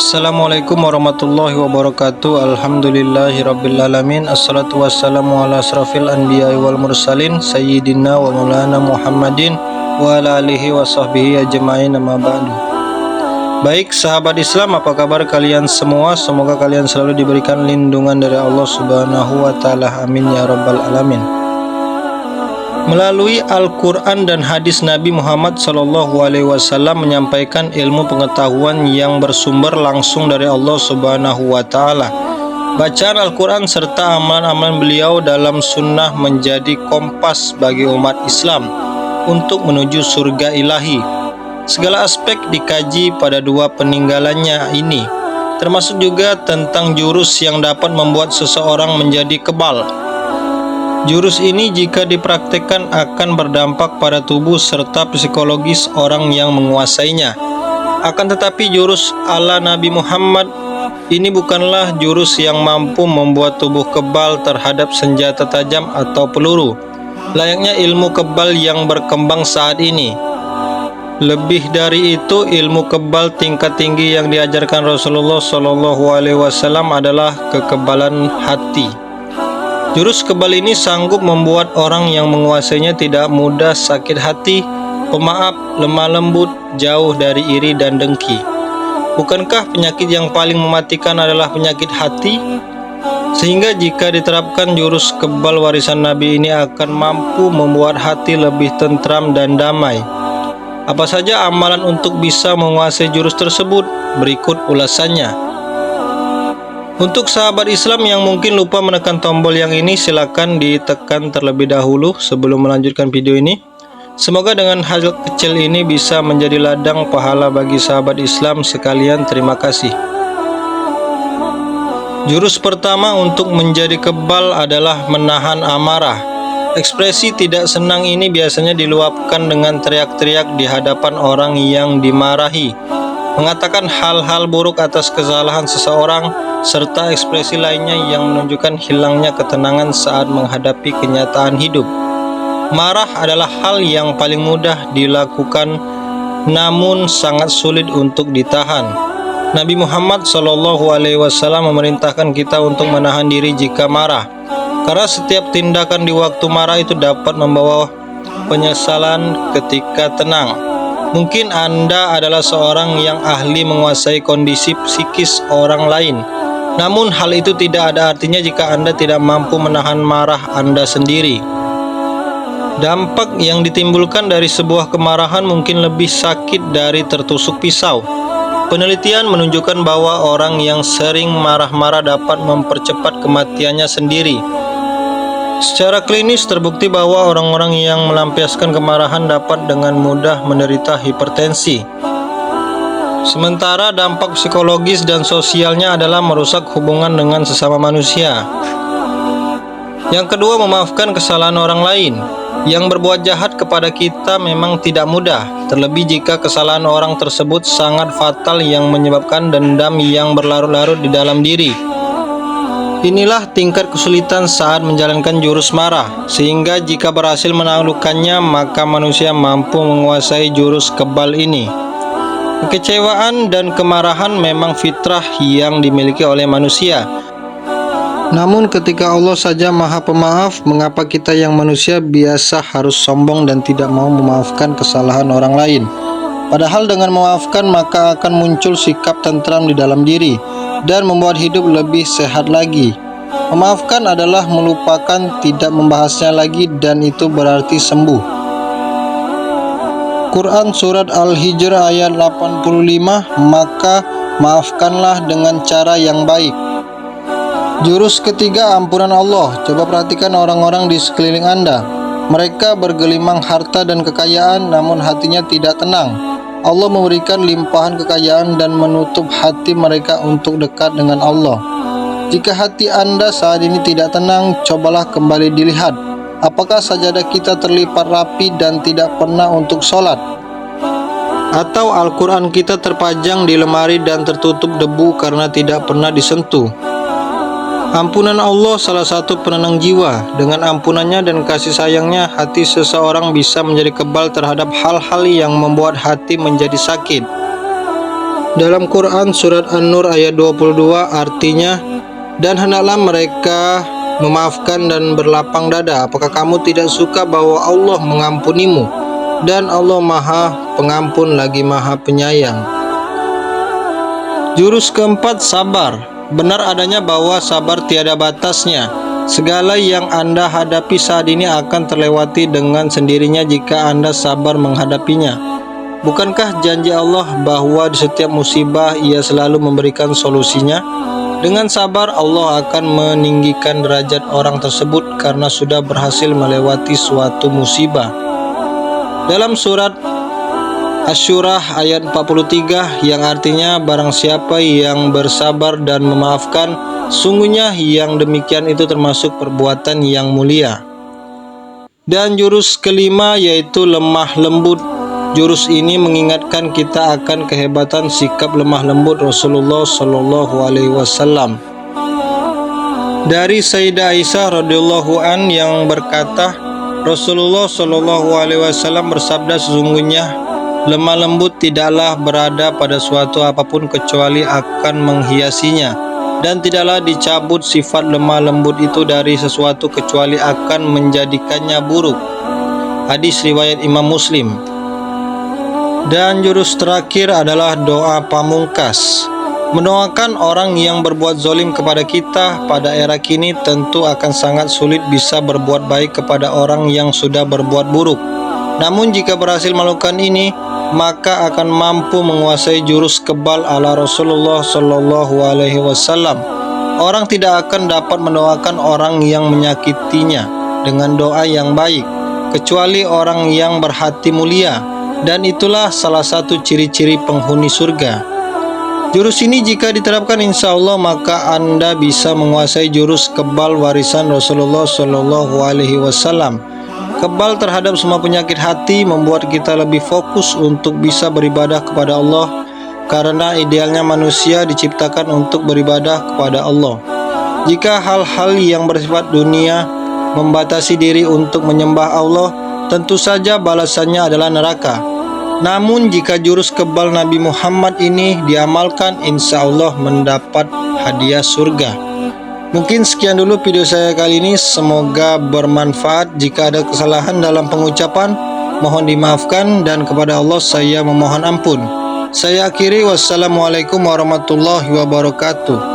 Assalamualaikum warahmatullahi wabarakatuh. Alhamdulillahirrabbilalamin. Assalatu wassalamu ala asrafil anbiya wal mursalin Sayyidina wa maulana Muhammadin wa ala alihi wa sahbihi ajma'in, amma ba'du. Baik sahabat Islam, apa kabar kalian semua? Semoga kalian selalu diberikan lindungan dari Allah subhanahu wa ta'ala, amin ya rabbal alamin. Melalui Al-Quran dan hadis Nabi Muhammad SAW menyampaikan ilmu pengetahuan yang bersumber langsung dari Allah Subhanahu wa Ta'ala. Bacaan Al-Quran serta amalan-amalan beliau dalam sunnah menjadi kompas bagi umat Islam untuk menuju surga ilahi. Segala aspek dikaji pada dua peninggalannya ini, termasuk juga tentang jurus yang dapat membuat seseorang menjadi kebal. Jurus ini jika dipraktekkan akan berdampak pada tubuh serta psikologis orang yang menguasainya. Akan tetapi jurus ala Nabi Muhammad ini bukanlah jurus yang mampu membuat tubuh kebal terhadap senjata tajam atau peluru, layaknya ilmu kebal yang berkembang saat ini. Lebih dari itu, ilmu kebal tingkat tinggi yang diajarkan Rasulullah SAW adalah kekebalan hati. Jurus kebal ini sanggup membuat orang yang menguasainya tidak mudah sakit hati, pemaaf, lemah lembut, jauh dari iri dan dengki. Bukankah penyakit yang paling mematikan adalah penyakit hati? Sehingga jika diterapkan jurus kebal warisan Nabi ini akan mampu membuat hati lebih tentram dan damai. Apa saja amalan untuk bisa menguasai jurus tersebut? Berikut ulasannya. Untuk sahabat Islam yang mungkin lupa menekan tombol yang ini, silakan ditekan terlebih dahulu sebelum melanjutkan video ini. Semoga dengan hal kecil ini bisa menjadi ladang pahala bagi sahabat Islam sekalian. Terima kasih. Jurus pertama untuk menjadi kebal adalah menahan amarah. Ekspresi tidak senang ini biasanya diluapkan dengan teriak-teriak di hadapan orang yang dimarahi, mengatakan hal-hal buruk atas kesalahan seseorang, serta ekspresi lainnya yang menunjukkan hilangnya ketenangan saat menghadapi kenyataan hidup. Marah adalah hal yang paling mudah dilakukan, namun sangat sulit untuk ditahan. Nabi Muhammad SAW memerintahkan kita untuk menahan diri jika marah, karena setiap tindakan di waktu marah itu dapat membawa penyesalan ketika tenang. Mungkin Anda adalah seorang yang ahli menguasai kondisi psikis orang lain, namun hal itu tidak ada artinya jika Anda tidak mampu menahan marah Anda sendiri. Dampak yang ditimbulkan dari sebuah kemarahan mungkin lebih sakit dari tertusuk pisau. Penelitian menunjukkan bahwa orang yang sering marah-marah dapat mempercepat kematiannya sendiri. Secara klinis terbukti bahwa orang-orang yang melampiaskan kemarahan dapat dengan mudah menderita hipertensi. Sementara dampak psikologis dan sosialnya adalah merusak hubungan dengan sesama manusia. Yang kedua, memaafkan kesalahan orang lain. Yang berbuat jahat kepada kita memang tidak mudah, terlebih jika kesalahan orang tersebut sangat fatal yang menyebabkan dendam yang berlarut-larut di dalam diri. Inilah tingkat kesulitan saat menjalankan jurus marah, sehingga jika berhasil menaklukkannya, maka manusia mampu menguasai jurus kebal ini. Kekecewaan dan kemarahan memang fitrah yang dimiliki oleh manusia. Namun ketika Allah saja Maha Pemaaf, mengapa kita yang manusia biasa harus sombong dan tidak mau memaafkan kesalahan orang lain? Padahal dengan memaafkan maka akan muncul sikap tentram di dalam diri dan membuat hidup lebih sehat lagi. Memaafkan adalah melupakan, tidak membahasnya lagi, dan itu berarti sembuh. Quran Surat Al-Hijr ayat 85, maka maafkanlah dengan cara yang baik. Jurus ketiga, ampunan Allah. Coba perhatikan orang-orang di sekeliling Anda. Mereka bergelimang harta dan kekayaan, namun hatinya tidak tenang. Allah memberikan limpahan kekayaan dan menutup hati mereka untuk dekat dengan Allah. Jika hati Anda saat ini tidak tenang, cobalah kembali dilihat. Apakah sajadah kita terlipat rapi dan tidak pernah untuk sholat? Atau Al-Quran kita terpajang di lemari dan tertutup debu karena tidak pernah disentuh? Ampunan Allah salah satu penenang jiwa. Dengan ampunannya dan kasih sayangnya, hati seseorang bisa menjadi kebal terhadap hal-hal yang membuat hati menjadi sakit. Dalam Quran surat An-Nur ayat 22 artinya, dan hendaklah mereka memaafkan dan berlapang dada. Apakah kamu tidak suka bahwa Allah mengampunimu, dan Allah Maha Pengampun lagi Maha Penyayang. Jurus keempat, sabar. Benar adanya bahwa sabar tiada batasnya. Segala yang Anda hadapi saat ini akan terlewati dengan sendirinya jika Anda sabar menghadapinya. Bukankah janji Allah bahwa di setiap musibah Ia selalu memberikan solusinya? Dengan sabar Allah akan meninggikan derajat orang tersebut karena sudah berhasil melewati suatu musibah. Dalam surat Asy-Syura ayat 43 yang artinya, barang siapa yang bersabar dan memaafkan, sungguhnya yang demikian itu termasuk perbuatan yang mulia. Dan jurus kelima yaitu lemah lembut. Jurus ini mengingatkan kita akan kehebatan sikap lemah lembut Rasulullah Shallallahu Alaihi Wasallam. Dari Sayyidah Aisyah radhiyallahu an yang berkata, Rasulullah Shallallahu Alaihi Wasallam bersabda, sesungguhnya lemah lembut tidaklah berada pada suatu apapun kecuali akan menghiasinya, dan tidaklah dicabut sifat lemah lembut itu dari sesuatu kecuali akan menjadikannya buruk. Hadis riwayat Imam Muslim. Dan jurus terakhir adalah doa pamungkas. Mendoakan orang yang berbuat zalim kepada kita pada era kini tentu akan sangat sulit bisa berbuat baik kepada orang yang sudah berbuat buruk. Namun jika berhasil melakukan ini, maka akan mampu menguasai jurus kebal ala Rasulullah Shallallahu Alaihi Wasallam. Orang tidak akan dapat mendoakan orang yang menyakitinya dengan doa yang baik, kecuali orang yang berhati mulia. Dan itulah salah satu ciri-ciri penghuni surga. Jurus ini jika diterapkan insya Allah maka Anda bisa menguasai jurus kebal warisan Rasulullah Shallallahu Alaihi Wasallam. Kebal terhadap semua penyakit hati membuat kita lebih fokus untuk bisa beribadah kepada Allah, karena idealnya manusia diciptakan untuk beribadah kepada Allah. Jika hal-hal yang bersifat dunia membatasi diri untuk menyembah Allah, tentu saja balasannya adalah neraka. Namun jika jurus kebal Nabi Muhammad ini diamalkan, insya Allah mendapat hadiah surga. Mungkin sekian dulu video saya kali ini, semoga bermanfaat. Jika ada kesalahan dalam pengucapan, mohon dimaafkan, dan kepada Allah saya memohon ampun. Saya akhiri, wassalamualaikum warahmatullahi wabarakatuh.